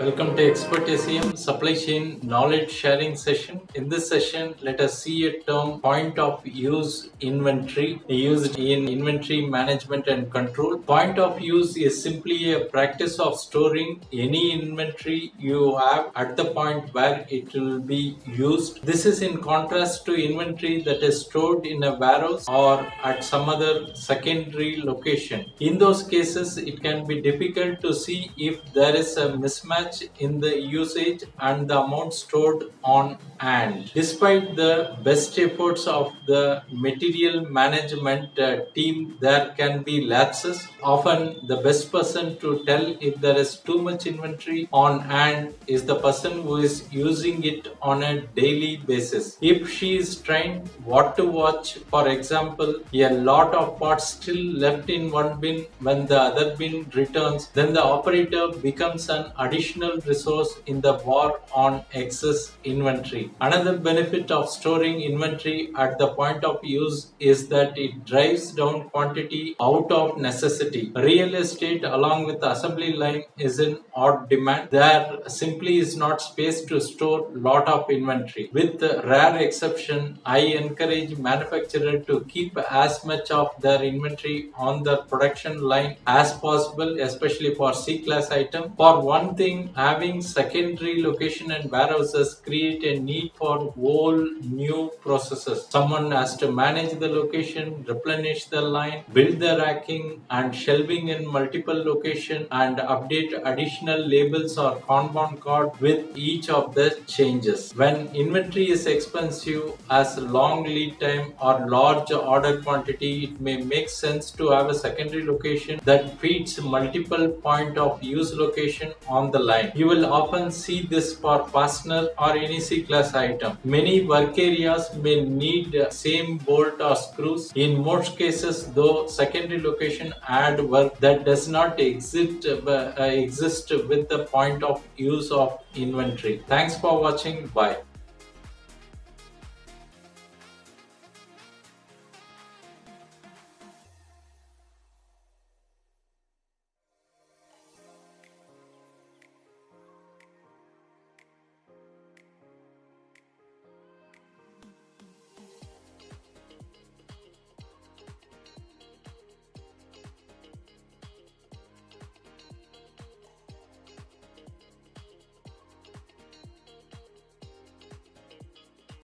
Welcome to Expert SEM Supply Chain Knowledge Sharing session. In this session, let us see a term point of use inventory used in inventory management and control. Point of use is simply a practice of storing any inventory you have at the point where it will be used. This is in contrast to inventory that is stored in a warehouse or at some other secondary location. In those cases, it can be difficult to see if there is a mismatch in the usage and the amount stored on hand. Despite the best efforts of the material management team, there can be lapses. Often, the best person to tell if there is too much inventory on hand is the person who is using it on a daily basis. If she is trained what to watch, for example, a lot of parts still left in one bin when the other bin returns, then the operator becomes an additional resource in the war on excess inventory. Another benefit of storing inventory at the point of use is that it drives down quantity out of necessity. Real estate, along with the assembly line, is in odd demand. There simply is not space to store lot of inventory. With rare exception, I encourage manufacturer to keep as much of their inventory on the production line as possible, especially for C-class item. For one thing, having secondary location and warehouses create a need for whole new processes. Someone has to manage the location, replenish the line, build the racking and shelving in multiple locations, and update additional labels or Kanban card with each of the changes. When inventory is expensive, as long lead time or large order quantity, it may make sense to have a secondary location that feeds multiple point of use location on the line. You will often see this for fastener or any C-class item. Many work areas may need same bolt or screws. In most cases, though, secondary location add work that does not exist with the point of use of inventory. Thanks for watching. Bye.